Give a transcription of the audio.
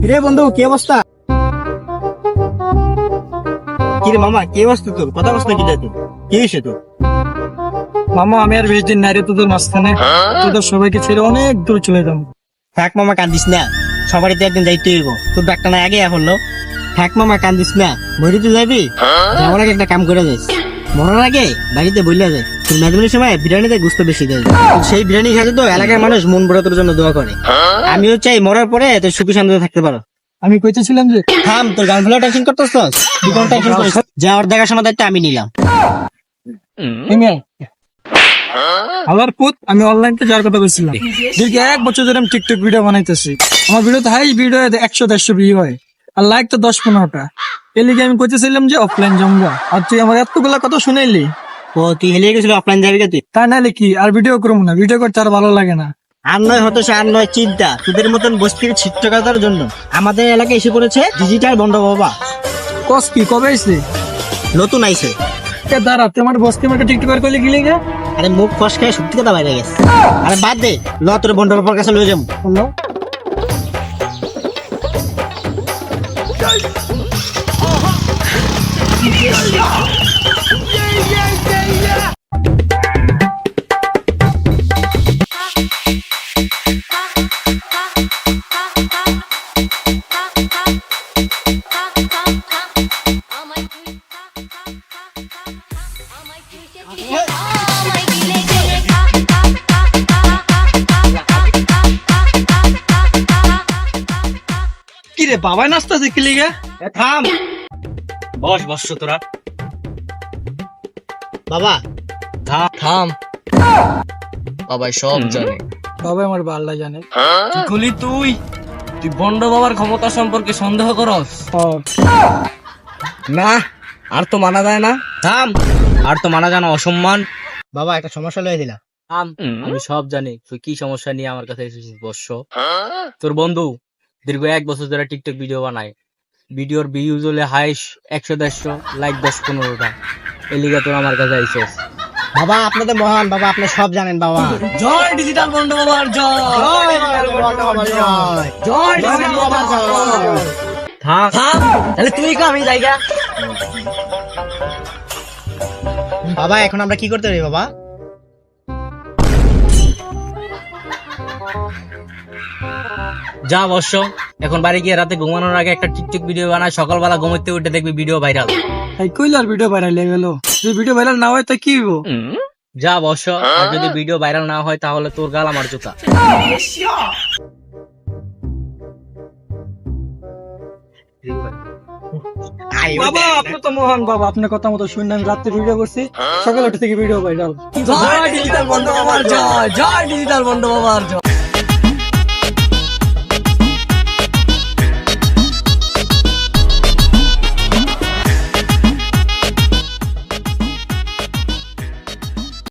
রে বন্ধু, কি অবস্থা? কিরে মামা, কি অবস্থা তোর? কথা বলছ না কি তুই? কি হয়েছে তোর? মামা আমি আর বেশ দিন নাই রে তোদের মাঝখানে। তোদের সবাইকে ছেড়ে অনেক দূর চলে যাবো। থাক মামা, কান্দিস না। সবারই তো একদিন যাইতে হইব। তোর ডাক্তার না আগে হলো। থাক মামা, কান্দিস না। ভরিতে যাবি? যাওয়ার আগে একটা কাম করে যাস। মরার আগে বাড়িতে বইলা যায় তোর মেজবানির সময় বিরিয়ানিতে গুস্ত বেশি দেয়। সেই বিরিয়ানি খাইতে তো এলাকার মানুষ মন ভরে তোর জন্য দোয়া করে। আমিও চাই মরার পরে তুই সুখী শান্তিতে থাকতে পারো। আমি কইতেছিলাম যে থাম, তোর গান ফুলা টেনশন করতেছ? তুই কোন টেনশন করিস? যাওয়ার দেখাশোনার দায়িত্ব আমি নিলাম। আবার পুত, আমি অনলাইনতে যাওয়ার কথা বলছিলাম। দীর্ঘ 1 বছর ধরে আমি টিকটক ভিডিও বানাইতেছি। আমার ভিডিওতে হাই ভিডিও 100-150 ভিউ হয়, আর লাইক তো 10-15টা। এর লিগে আমি কইতেছিলাম যে অফলাইন জমগা। আর তুই আমার এতগুলা কথা শুনাইলি। ও, তুই হেলিয়ে গেছিল অফলাইন যাবি তুই? তাই নাহলে কি আর ভিডিও করবো না? ভিডিও করতে আর ভালো লাগে না। আর নয় হতাশা, আর নয় চিন্তা। তোদের মতন বস্তির ছিট্টকাতার জন্য আমাদের এলাকায় এসে পড়েছে ডিজিটাল বন্ধ বাবা। কস কি কবে আইছে? নতুন আইছে। দাঁড়া, তুই আমার বসকে আমাকে টিকটকার করলে গিলে গে। আরে মুখ ফসকায় সত্যি কথা বাইরে গেছে। আরে বাদ দে, ল তোর বন্ধ বাবার কাছে লয়ে যাবো। কি রে বাবাই নাচতেছে কি লিগে? থাম, বস বস তোরা বাবা। থাম। বাবাই সব জানে। বাবাই আমার বাল্লা জানে। কি করলি তুই? তুই বন্ড বাবার ক্ষমতা সম্পর্কে সন্দেহ করস? না, আর তো মানা যায় না। থাম, আর তো মানা যায় না, অসম্মান। বাবা, একটা সমস্যা লয়ে দিলাম। থাম, আমি সব জানি তুই কি সমস্যা নিয়ে আমার কাছে এসেছিস। বর্ষ, তোর বন্ধু দীর্ঘ 1 বছর ধরে টিকটক ভিডিও বানায়। ভিডিওর ভিউজ হলে হাইস 100-150, লাইক 10-15টা। এই লিগা তোর আমার কাছে আইসস। বাবা, আপনাদের মহান বাবা, আপনি সব জানেন বাবা। জয় ডিজিটাল বন্ড বাবার জয়। জয় ডিজিটাল বাবার জয়। থাম, তাহলে তুই কা, আমি জায়গা। বাবা, এখন আমরা কি করতে পারি বাবা? যা বর্ষ, এখন বাড়ি গিয়ে রাতে ঘুমানোর আগে একটা টিকটক ভিডিও বানায়। সকালবেলা ঘুমাতে উঠে দেখবি ভিডিও ভাইরাল। এই কইল আর ভিডিও ভাইরাল হয়ে গেল। যদি ভিডিও ভাইরাল না হয় তা কি হইব? যা বর্ষ, আর যদি ভিডিও ভাইরাল না হয় তাহলে তোর গাল আমার জুতা। বাবা আপনি তো মহান বাবা, আপনার কথা মতো শুনে আমি রাত্রে ভিডিও করছি, সকালে উঠে থেকে ভিডিও ভাইরাল। জয় ডিজিটাল বন্ড বাবার জয়। জয় ডিজিটাল বন্ড বাবার জয়।